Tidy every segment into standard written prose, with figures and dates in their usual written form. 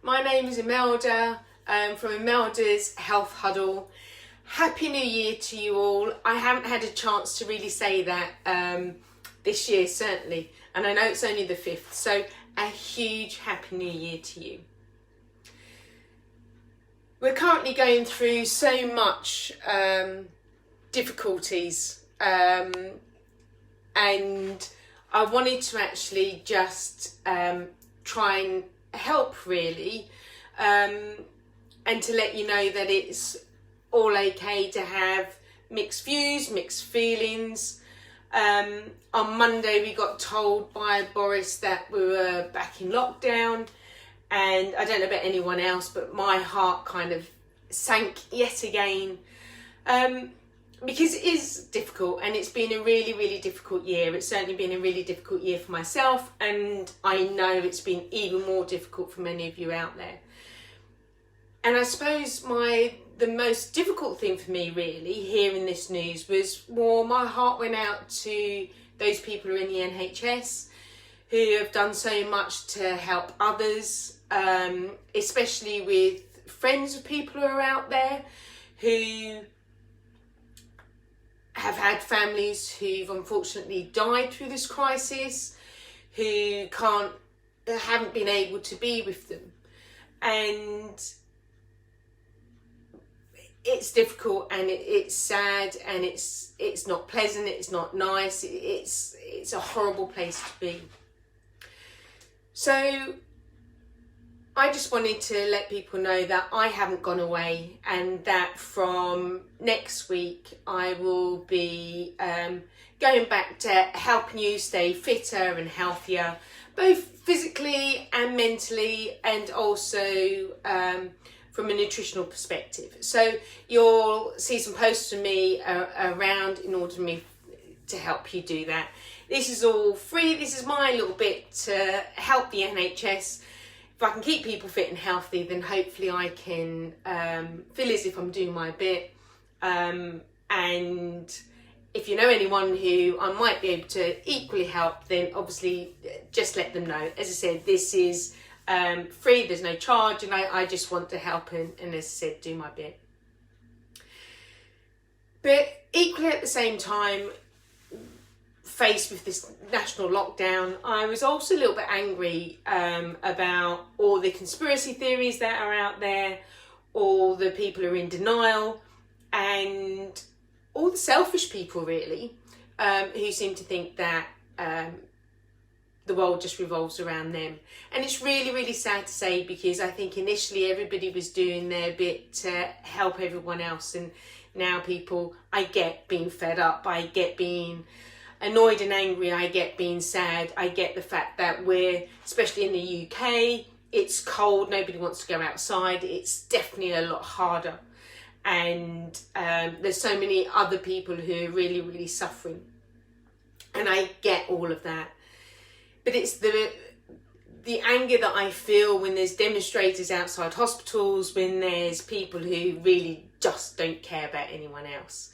My name is Imelda from Imelda's Health Huddle. Happy New Year to you all. I haven't had a chance to really say that this year, certainly, and I know it's only the 5th, so a huge Happy New Year to you. We're currently going through so much difficulties, and I wanted to actually just try and help really, and to let you know that it's all okay to have mixed views, mixed feelings. On Monday we got told by Boris that we were back in lockdown, and I don't know about anyone else, but my heart kind of sank yet again, because it is difficult, and it's been a really difficult year. It's certainly been a really difficult year for myself, and I know it's been even more difficult for many of you out there. And I suppose the most difficult thing for me really hearing this news was, well, my heart went out to those people who are in the NHS who have done so much to help others, especially with friends of people who are out there who have had families who've unfortunately died through this crisis, who haven't been able to be with them. And it's difficult, and it's sad, and it's not pleasant, it's not nice, it's a horrible place to be. So I just wanted to let people know that I haven't gone away, and that from next week I will be going back to helping you stay fitter and healthier, both physically and mentally, and also from a nutritional perspective. So you'll see some posts from me around in order for me to help you do that. This is all free. This is my little bit to help the NHS. If I can keep people fit and healthy, then hopefully I can feel as if I'm doing my bit. And if you know anyone who I might be able to equally help, then obviously just let them know. As I said, this is free, there's no charge, and I just want to help and as I said, do my bit. But equally at the same time, faced with this national lockdown, I was also a little bit angry about all the conspiracy theories that are out there, all the people who are in denial, and all the selfish people really, who seem to think that the world just revolves around them. And it's really sad to say, because I think initially everybody was doing their bit to help everyone else, and now people, I get being fed up, I get being annoyed and angry, I get being sad, I get the fact that we're, especially in the UK, it's cold, nobody wants to go outside, it's definitely a lot harder, and there's so many other people who are really suffering, and I get all of that. But it's the anger that I feel when there's demonstrators outside hospitals, when there's people who really just don't care about anyone else.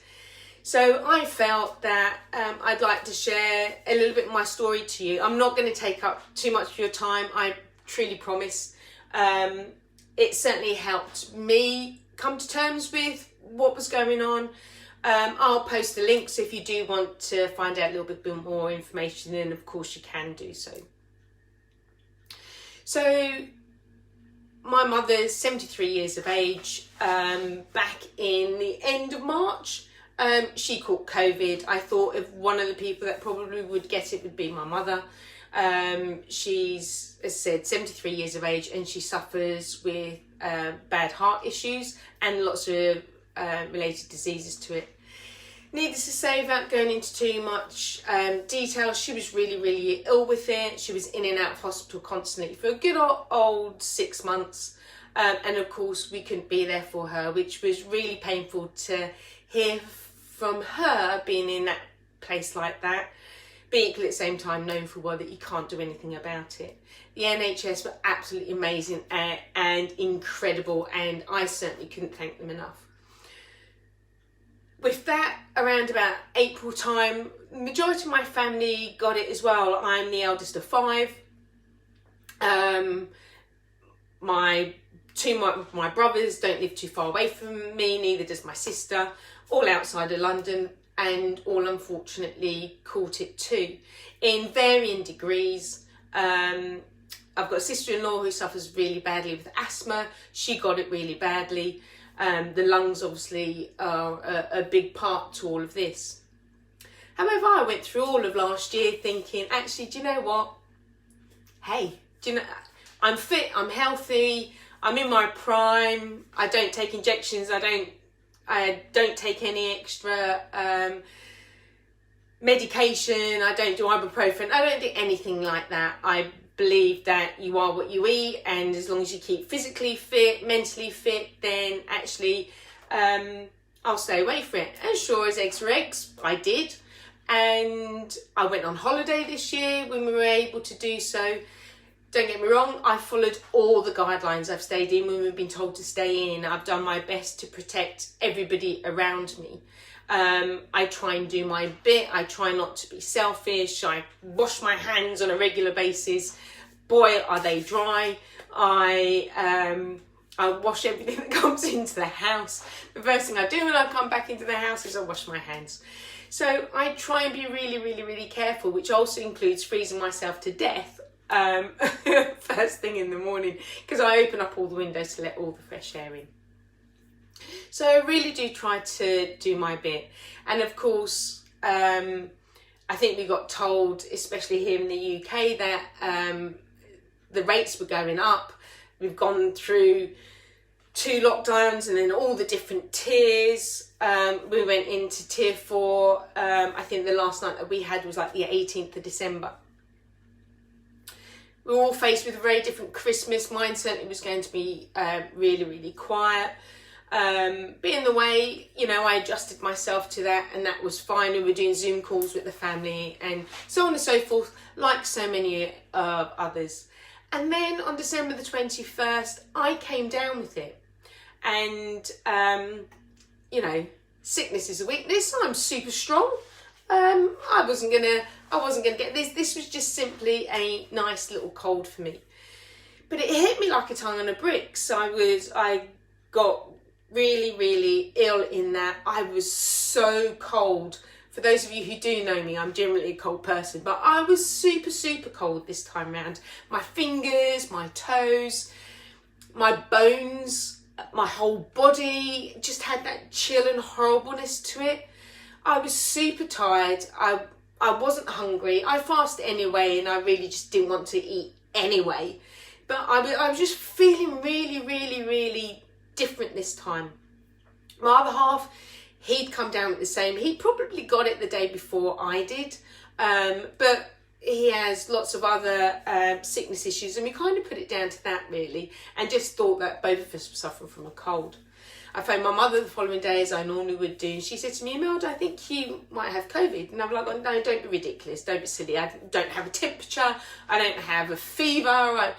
So I felt that I'd like to share a little bit of my story to you. I'm not going to take up too much of your time, I truly promise. It certainly helped me come to terms with what was going on. I'll post the links if you do want to find out a little bit more information, and of course you can do so. So my mother's 73 years of age. Back in the end of March, she caught COVID. I thought if one of the people that probably would get it would be my mother. She's, as I said, 73 years of age, and she suffers with bad heart issues and lots of related diseases to it. Needless to say, without going into too much detail, she was really ill with it. She was in and out of hospital constantly for a good old 6 months, and of course we couldn't be there for her, which was really painful to hear from her, being in that place like that, but equally at the same time knowing full well that you can't do anything about it. The NHS were absolutely amazing and incredible, and I certainly couldn't thank them enough. With that, around about April time, the majority of my family got it as well. I'm the eldest of 5. my my brothers don't live too far away from me, neither does my sister, all outside of London, and all unfortunately caught it too, in varying degrees. I've got a sister-in-law who suffers really badly with asthma. She got it really badly. The lungs obviously are a big part to all of this. However, I went through all of last year thinking, actually, do you know what? Hey, do you know, I'm fit, I'm healthy, I'm in my prime, I don't take injections, I don't take any extra medication, I don't do ibuprofen, I don't do anything like that. I believe that you are what you eat, and as long as you keep physically fit, mentally fit, then actually I'll stay away from it. And sure as eggs for eggs, I did. And I went on holiday this year when we were able to do so. Don't get me wrong, I followed all the guidelines. I've stayed in when we've been told to stay in. I've done my best to protect everybody around me. I try and do my bit. I try not to be selfish. I wash my hands on a regular basis. Boy, are they dry. I wash everything that comes into the house. The first thing I do when I come back into the house is I wash my hands. So I try and be really, really, really careful, which also includes freezing myself to death first thing in the morning, because I open up all the windows to let all the fresh air in. So I really do try to do my bit. And of course, I think we got told, especially here in the UK, that the rates were going up. We've gone through 2 lockdowns and then all the different tiers. We went into tier 4. I think the last night that we had was like the 18th of December. We were all faced with a very different Christmas. Mine certainly was going to be really, really quiet. But in the way, you know, I adjusted myself to that, and that was fine. We were doing Zoom calls with the family and so on and so forth, like so many others. And then on December the 21st, I came down with it. And, you know, sickness is a weakness. I'm super strong. I wasn't gonna get this. This was just simply a nice little cold for me. But it hit me like a ton on a brick. So I got really, really ill in that. I was so cold. For those of you who do know me, I'm generally a cold person, but I was super, super cold this time around. My fingers, my toes, my bones, my whole body just had that chill and horribleness to it. I was super tired. I wasn't hungry. I fasted anyway, and I really just didn't want to eat anyway. But I was just feeling really, really, really different this time. My other half, he'd come down with the same. He probably got it the day before I did, but he has lots of other sickness issues, and we kind of put it down to that really, and just thought that both of us were suffering from a cold. I phoned my mother the following day, as I normally would do, and she said to me, Imelda, I think you might have COVID. And I'm like, oh, no, don't be ridiculous, don't be silly. I don't have a temperature, I don't have a fever,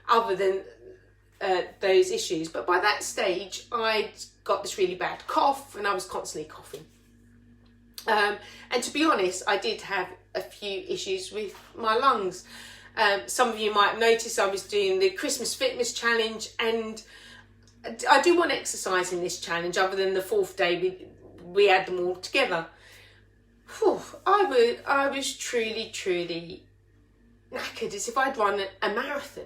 other than those issues. But by that stage, I'd got this really bad cough, and I was constantly coughing. And to be honest, I did have a few issues with my lungs. Some of you might have noticed I was doing the Christmas Fitness Challenge, and I do want to exercise in this challenge. Other than the 4th day, we had them all together. Whew, I was truly, truly knackered, as if I'd run a marathon.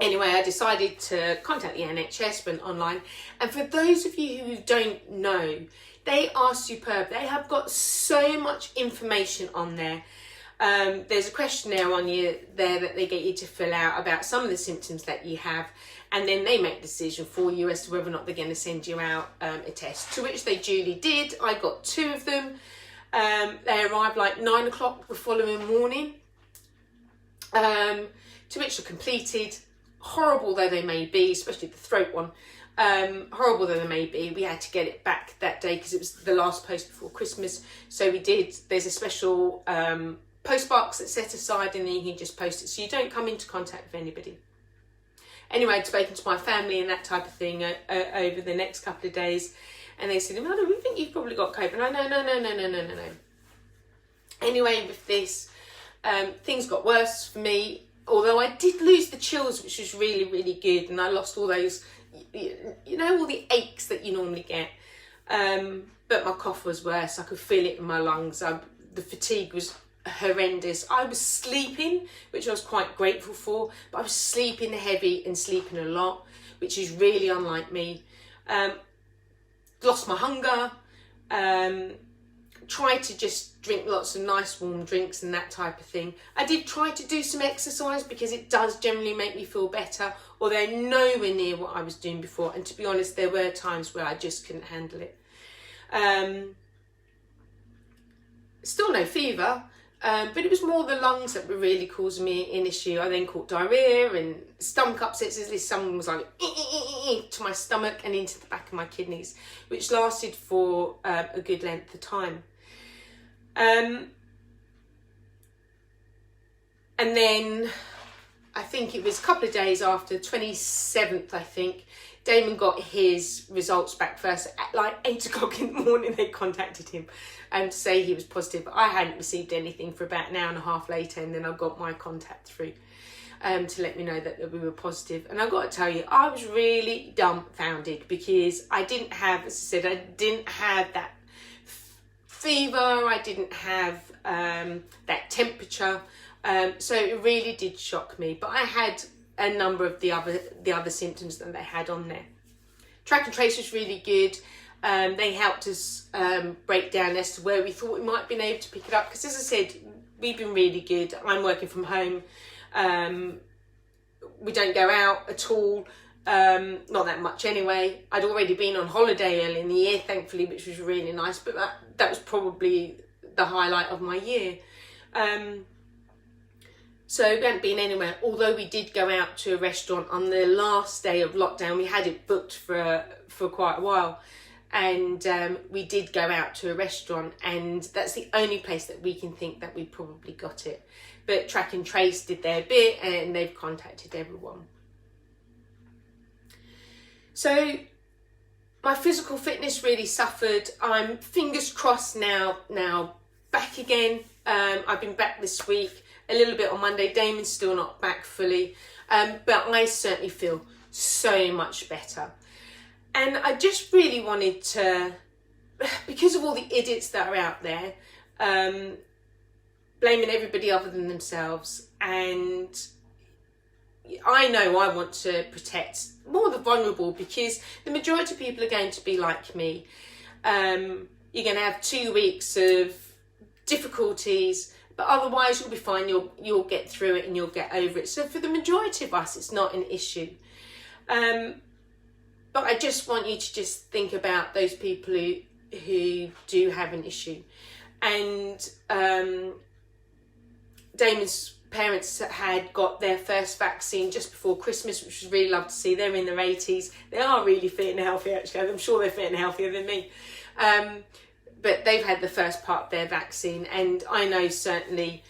Anyway, I decided to contact the NHS, went online. And for those of you who don't know, they are superb. They have got so much information on there. There's a questionnaire on you there that they get you to fill out about some of the symptoms that you have. And then they make a decision for you as to whether or not they're going to send you out a test, to which they duly did. I got 2 of them. They arrived like 9 o'clock the following morning, to which I completed. Horrible though they may be, especially the throat one, horrible though they may be, we had to get it back that day because it was the last post before Christmas. So we did. There's a special post box that's set aside, and then you can just post it so you don't come into contact with anybody. Anyway, I'd spoken to my family and that type of thing over the next couple of days, and they said, "Imelda, we think you've probably got COVID." No. Anyway, with this, things got worse for me. although I did lose the chills, which was really, really good, and I lost all those, all the aches that you normally get. But my cough was worse. I could feel it in my lungs. The fatigue was horrendous. I was sleeping, which I was quite grateful for, but I was sleeping heavy and sleeping a lot, which is really unlike me. Lost my hunger. Tried to just drink lots of nice warm drinks and that type of thing. I did try to do some exercise because it does generally make me feel better, although nowhere near what I was doing before. And to be honest, there were times where I just couldn't handle it. Still no fever, but it was more the lungs that were really causing me an issue. I then caught diarrhea and stomach upsets, as if someone was like to my stomach and into the back of my kidneys, which lasted for a good length of time. And then I think it was a couple of days after, 27th, I think, Damon got his results back first. At like 8 o'clock in the morning, they contacted him to say he was positive. I hadn't received anything for about an hour and a half later, and then I got my contact through to let me know that we were positive. And I've got to tell you, I was really dumbfounded because I didn't have, as I said, I didn't have that fever, I didn't have that temperature, so it really did shock me. But I had a number of the other symptoms that they had on there. Track and trace was really good. They helped us break down as to where we thought we might have been able to pick it up, because as I said, we've been really good. I'm working from home. We don't go out at all, not that much anyway. I'd already been on holiday early in the year, thankfully, which was really nice, but that was probably the highlight of my year. So we hadn't been anywhere, although we did go out to a restaurant on the last day of lockdown. We had it booked for quite a while, and we did go out to a restaurant, and that's the only place that we can think that we probably got it. But Track and Trace did their bit, and they've contacted everyone. So my physical fitness really suffered. I'm fingers crossed now back again. I've been back this week, a little bit on Monday. Damon's still not back fully, but I certainly feel so much better. And I just really wanted to, because of all the idiots that are out there, blaming everybody other than themselves, and I know I want to protect more the vulnerable, because the majority of people are going to be like me. You're going to have 2 weeks of difficulties, but otherwise you'll be fine. You'll get through it and you'll get over it. So for the majority of us, it's not an issue. But I just want you to just think about those people who do have an issue. And Damon's parents had got their first vaccine just before Christmas, which was really lovely to see. They're in their 80s. They are really fit and healthy, actually. I'm sure they're fit and healthier than me. But they've had the first part of their vaccine, and I know certainly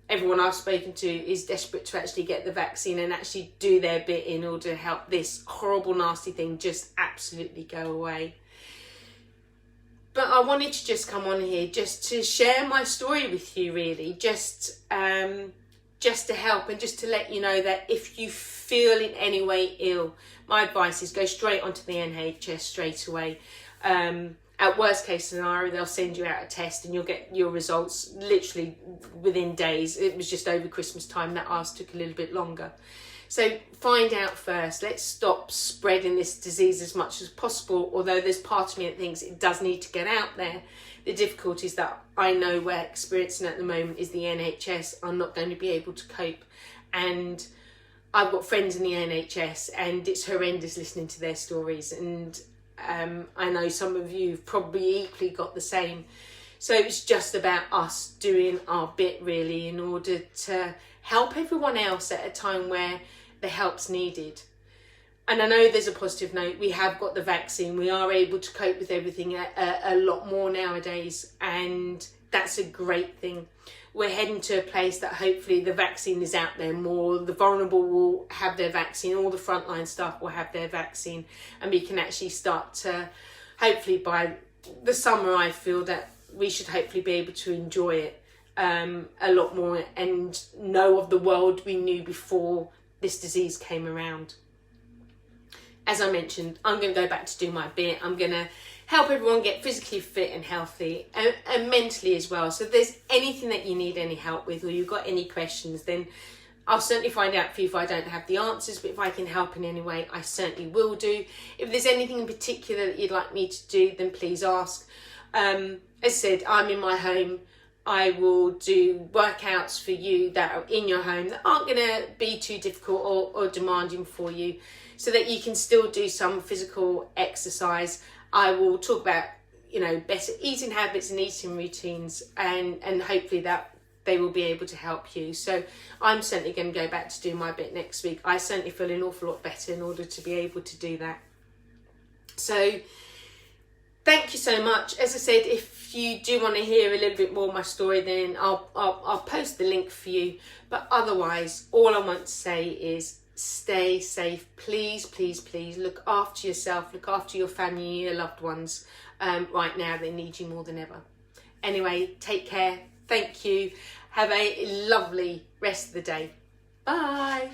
everyone I've spoken to is desperate to actually get the vaccine and actually do their bit in order to help this horrible, nasty thing just absolutely go away. But I wanted to just come on here just to share my story with you, really, just to help and just to let you know that if you feel in any way ill, my advice is go straight onto the NHS straight away. At worst case scenario, they'll send you out a test and you'll get your results literally within days. It was just over Christmas time that ours took a little bit longer. So find out first. Let's stop spreading this disease as much as possible, although there's part of me that thinks it does need to get out there. The difficulties that I know we're experiencing at the moment is the NHS are not going to be able to cope. And I've got friends in the NHS and it's horrendous listening to their stories, and I know some of you have probably equally got the same. So it's just about us doing our bit, really, in order to help everyone else at a time where the help's needed. And I know there's a positive note. We have got the vaccine. We are able to cope with everything a lot more nowadays, and that's a great thing. We're heading to a place that hopefully the vaccine is out there more. The vulnerable will have their vaccine. All the frontline staff will have their vaccine. And we can actually start to, hopefully by the summer, I feel that we should hopefully be able to enjoy it a lot more and know of the world we knew before this disease came around. As I mentioned, I'm going to go back to do my bit. I'm going to help everyone get physically fit and healthy and mentally as well. So if there's anything that you need any help with, or you've got any questions, then I'll certainly find out for you if I don't have the answers, but if I can help in any way, I certainly will do. If there's anything in particular that you'd like me to do, then please ask. As I said, I'm in my home. I will do workouts for you that are in your home that aren't going to be too difficult or demanding for you, so that you can still do some physical exercise. I will talk about, better eating habits and eating routines, and hopefully that they will be able to help you. So I'm certainly going to go back to do my bit next week. I certainly feel an awful lot better in order to be able to do that. So thank you so much. As I said, if you do want to hear a little bit more of my story, then I'll post the link for you. But otherwise, all I want to say is stay safe. Please, please, please look after yourself, look after your family, your loved ones. Right now, they need you more than ever. Anyway, take care. Thank you. Have a lovely rest of the day. Bye.